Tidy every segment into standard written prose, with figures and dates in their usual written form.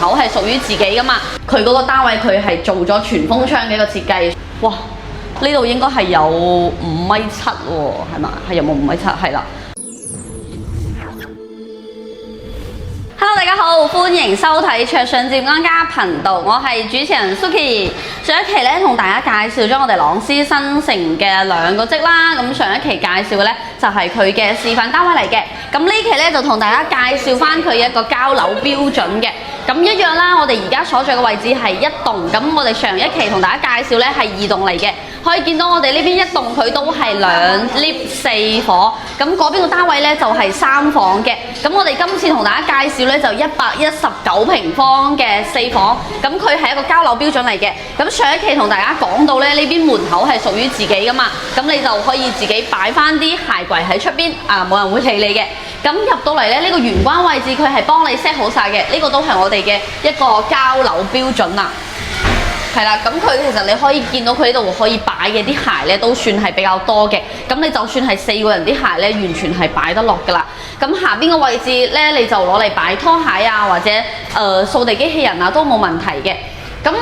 口係屬於自己噶嘛。佢嗰個單位佢係做咗全封窗嘅一個設計。哇！呢度應該係有5.7米喎，係嘛？係有冇5.7米？係啦。Hello， 大家好，歡迎收睇卓信接安家頻道，我係主持人 Suki。上一期咧同大家介紹咗我哋朗詩新城嘅2個職啦，咁上一期介紹嘅咧就係佢嘅示範單位嚟嘅，咁呢期咧就同大家介紹翻佢一個交樓標準嘅。咁一樣啦，我哋而家所在嘅位置係1棟，咁我哋上一期同大家介紹咧係2棟嚟嘅，可以見到我哋呢邊1棟佢都係2 lift 4房，咁嗰邊個單位咧就係3房嘅。咁我哋今次同大家介紹咧就119平方嘅4房，咁佢係一個交樓標準嚟嘅。咁上一期同大家講到咧呢邊門口係屬於自己噶嘛，咁你就可以自己擺翻啲鞋櫃喺出邊，冇人會理你嘅。咁入到嚟咧呢個玄關位置佢係幫你 set 好晒嘅，呢個都係我哋嘅一個交樓標準啦。係啦，咁佢其實你可以見到佢呢度可以擺嘅啲鞋咧都算係比較多嘅，咁你就算係4個人啲鞋咧完全係擺得落噶啦。咁下邊嘅位置咧你就攞嚟擺拖鞋啊，或者掃地機器人啊都冇問題嘅。咁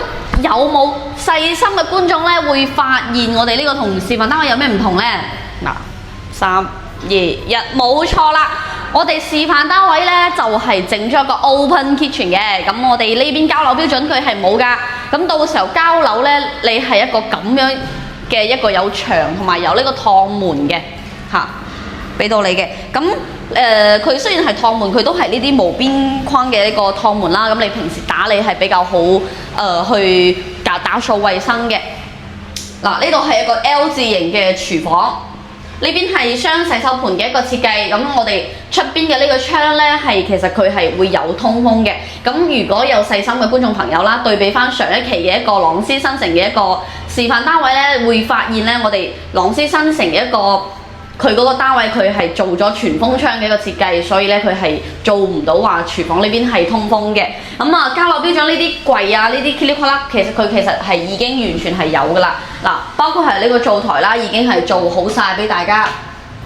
有冇細心嘅觀眾咧會發現我哋呢個同示範單位有咩唔同呢？嗱，3、2、1，冇錯啦！我哋示範單位咧就係整咗一個 open kitchen 嘅，咁我哋呢邊交樓標準佢係冇噶。咁到時候交樓咧，你係一個咁樣嘅一個有牆同埋有呢個趟門嘅嚇，俾到你嘅。咁佢雖然係趟門，佢都係呢啲無邊框嘅一個趟門啦。咁你平時打理係比較好去打掃衞生嘅。嗱，呢度係一個 L 字形嘅廚房。呢邊係雙洗手盤嘅一個設計，咁我哋出邊嘅呢個窗呢，其實佢係會有通風嘅。咁如果有細心嘅觀眾朋友啦，對比翻上一期嘅一個朗詩新城嘅一個示範單位呢，會發現呢，我哋朗詩新城嘅一個佢嗰個單位佢係做咗全封窗嘅一個設計，所以咧佢係做唔到話廚房呢邊係通風嘅。咁啊，交樓標準呢啲櫃啊，呢啲噼里啪啦，其實係已經完全係有噶啦。嗱，包括係呢個灶台啦，已經係做好晒俾大家。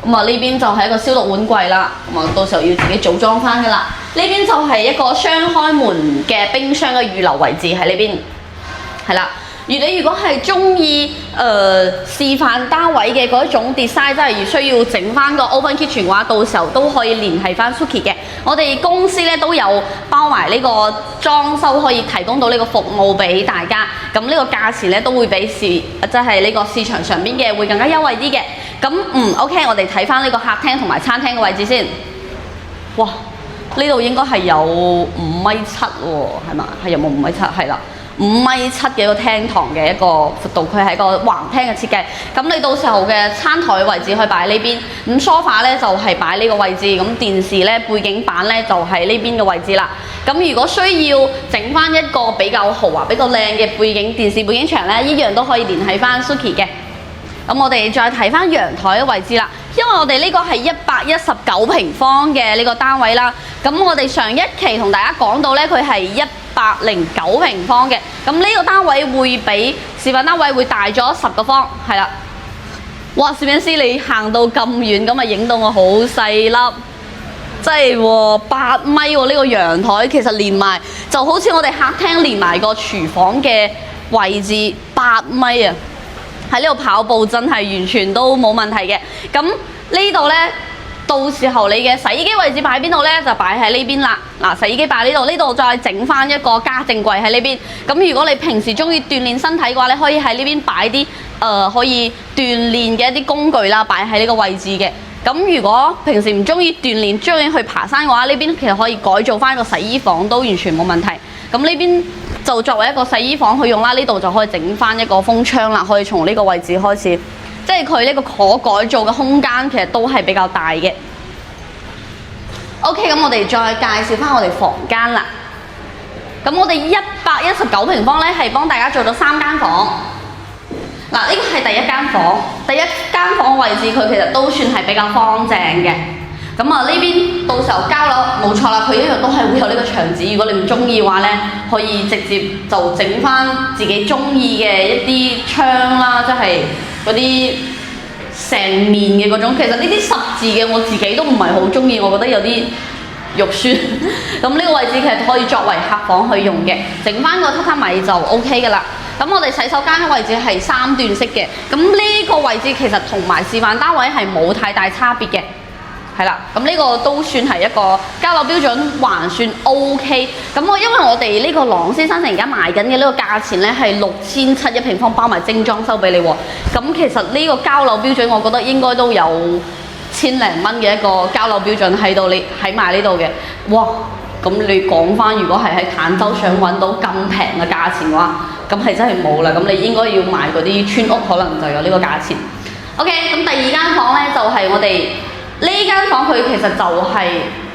咁啊，呢邊就係一個消毒碗櫃啦。咁啊，到時候要自己組裝翻噶啦。呢邊就係一個雙開門嘅冰箱嘅預留位置喺呢邊，係啦。你如果係中意示範單位嘅嗰一種 design， 真係需要整翻個 open kitchen 嘅話，到時候都可以聯繫翻 Suki 嘅。我哋公司咧都有包埋呢個裝修，可以提供到呢個服務俾大家。咁呢個價錢咧都會比即係呢個市場上邊嘅會更加優惠啲嘅。咁OK， 我哋睇翻呢個客廳同埋餐廳嘅位置先。哇！呢度應該係有5.7米喎，係嘛？係有冇5.7米？係啦。5.7米嘅一個廳堂嘅一個闊度，佢係一個橫廳嘅設計。咁你到時候嘅餐台位置可以擺喺呢邊，咁 sofa 咧就係擺呢個位置，咁電視咧背景板咧就係呢邊嘅位置啦。咁如果需要整翻一個比較豪華、比較靚嘅背景電視背景牆咧，一樣都可以聯繫翻 Suki 嘅。咁我哋再睇翻陽台嘅位置啦，因為我哋呢個係119平方嘅呢個單位啦。咁我哋上一期同大家講到咧，佢係109平方嘅。咁呢個單位會比示範單位會大咗10個方，係啦。哇！攝影師你行到咁遠，咁啊影到我好細粒，即係8米喎呢個陽台，其實連埋就好似我哋客廳連埋個廚房嘅位置8米啊！喺呢度跑步真係完全都冇問題嘅。咁呢度呢，到時候你嘅洗衣機位置擺喺邊度呢？就擺喺呢邊啦。嗱，洗衣機擺呢度，呢度再整翻一個家政櫃喺呢邊。咁如果你平時中意鍛鍊身體嘅話，你可以喺呢邊擺啲可以鍛鍊嘅一啲工具啦，擺喺呢個位置嘅。咁如果平時唔中意鍛鍊，中意去爬山嘅話，呢邊其實可以改造翻個洗衣房，都完全冇問題。咁呢邊就作為一個洗衣房去用啦，呢度就可以整翻一個風窗啦，可以從呢個位置開始，即係佢呢個可改造嘅空間其實都係比較大嘅。OK， 咁我哋再介紹翻我哋房間啦。咁我哋119平方咧係幫大家做咗3間房。嗱，呢個係第一間房，第一間房位置佢其實都算係比較方正嘅。咁啊，呢邊到時候交樓冇錯啦，佢一樣都係會有呢個牆紙。如果你唔中意嘅話咧，可以直接就整翻自己中意嘅一啲窗啦，即係嗰啲成面嘅嗰種。其實呢啲十字嘅我自己都唔係好中意，我覺得有啲肉酸。咁呢個位置其實可以作為客房去用嘅，整翻個榻榻米就 OK 㗎啦。咁我哋洗手間嘅位置係3段式嘅，咁呢個位置其實同埋示範單位係冇太大差別嘅。係啦，咁呢個都算係一個交樓標準，還算 OK。咁因為我哋呢個朗詩新城而家賣緊嘅呢個價錢咧係6700一平方，包埋精裝修俾你喎。咁其實呢個交樓標準，我覺得應該都有1000零蚊嘅一個交樓標準喺度，你喺埋呢度嘅。哇！咁你講翻，如果係喺坦洲想揾到咁平嘅價錢嘅話，咁係真係冇啦。咁你應該要買嗰啲村屋，可能就有呢個價錢。OK， 咁第二間房咧就係我哋。呢間房佢其實就係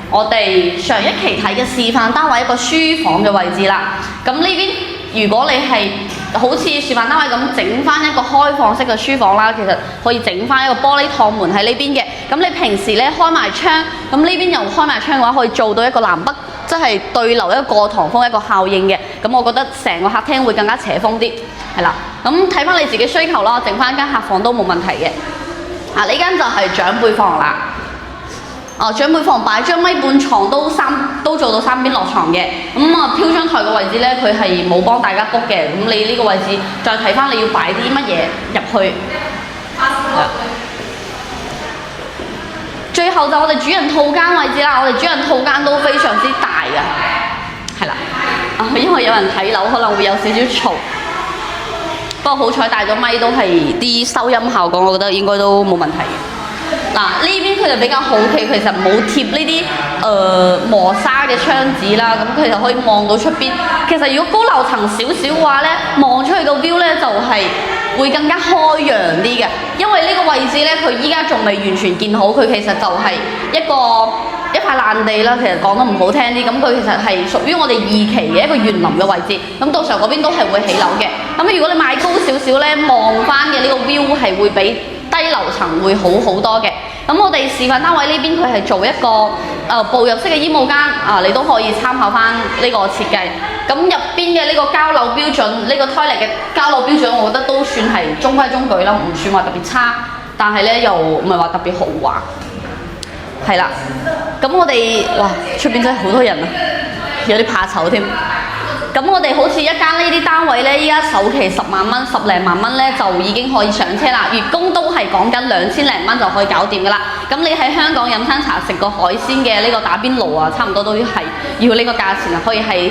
我哋上一期睇嘅示範單位一個書房嘅位置啦。咁呢邊如果你係好似示範單位咁整翻一個開放式嘅書房啦，其實可以整翻一個玻璃趟門喺呢邊嘅。咁你平時咧開埋窗，咁呢邊又開埋窗嘅話，可以做到一個南北即係對流一個過堂風一個效應嘅。咁我覺得成個客廳會更加斜風啲，係啦。咁睇翻你自己需求啦，整翻間客房都冇問題嘅。呢間就係長輩房啦。長輩房擺張米半床都做到3邊落床嘅。飄窗台嘅位置咧，佢係冇幫大家 book 嘅。咁你呢個位置再睇翻你要擺啲乜嘢入去。最後就我哋主人套間位置啦，我哋主人套間都非常之大㗎，係啦。因為有人睇樓可能會有少少嘈，不過好彩帶咗咪都係啲收音效果，我覺得應該都冇問題嘅。呢邊佢就比較好奇，其實冇貼呢啲磨砂嘅窗紙啦，咁佢就可以望到出邊。其實如果高樓層少少嘅話咧，望出去個 view 咧就係會更加開揚啲嘅。因為呢個位置咧，佢依家仲未完全建好，佢其實就係一塊爛地啦。其實講得唔好聽啲，咁佢其實係屬於我哋2期嘅一個園林嘅位置。咁到時候嗰邊都係會起樓嘅。咁如果你買高少少咧，望翻嘅呢個 view 係會比低樓層會好好多嘅。咁我哋示範單位呢邊佢係做一個步入式嘅衣帽間，你都可以參考翻呢個設計。咁入邊嘅呢個交樓標準，呢個 toilet嘅交樓標準，我覺得都算係中規中矩啦，唔算話特別差，但係咧又唔係話特別豪華。係啦，咁我哋哇出邊真係好多人啊，有啲怕醜添。咁我哋好似一間呢啲單位咧，依家首期10萬蚊、10零萬蚊咧就已經可以上車啦，月供都係講緊2000零蚊就可以搞掂噶啦。咁你喺香港飲餐茶食個海鮮嘅呢個打邊爐啊，差唔多都係要呢個價錢啊，可以喺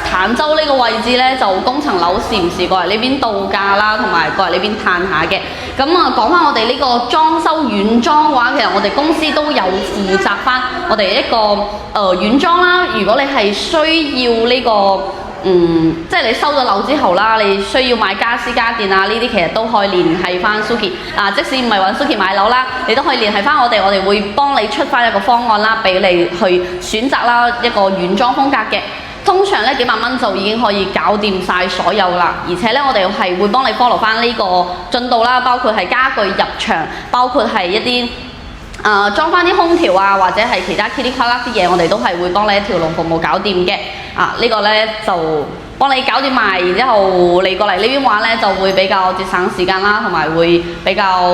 坦洲呢個位置咧就供層樓試唔試過嚟呢邊度假啦，同埋過嚟呢邊嘆下嘅。咁講翻我哋呢個裝修軟裝嘅話，其實我哋公司都有負責翻我哋一個軟裝啦。如果你係需要呢個即係你收咗樓之後啦，你需要買家私家電啊呢啲，其實都可以聯繫翻 Suki。即使唔係揾 Suki 買樓啦，你都可以聯繫翻我哋會幫你出翻一個方案啦，俾你去選擇啦一個軟裝風格嘅。通常咧幾萬蚊就已經可以搞掂晒所有啦，而且咧我哋係會幫你 follow 翻呢個進度啦，包括係家具入場，包括係一啲裝翻啲空調啊，或者係其他噼里啪啦啲嘢，我哋都係會幫你一條龍服務搞掂嘅。呢個咧就幫你搞掂埋，然之後你過嚟呢邊玩咧就會比較節省時間啦，同埋會比較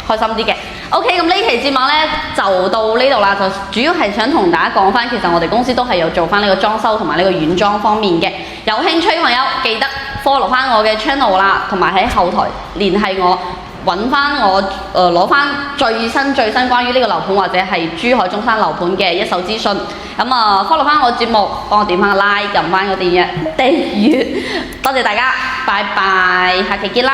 開心啲嘅。OK， 咁呢期節目咧就到呢度啦，就主要係想同大家講翻，其實我哋公司都係有做翻呢個裝修同埋呢個軟裝方面嘅。有興趣嘅朋友記得 follow 翻我嘅 channel 啦，同埋喺後台聯繫我，揾翻我攞翻最新關於呢個樓盤或者係珠海中山樓盤嘅一手資訊。咁follow 翻我節目，幫我點翻個 like， 撳翻個訂閱，多謝大家，拜拜，下期見啦！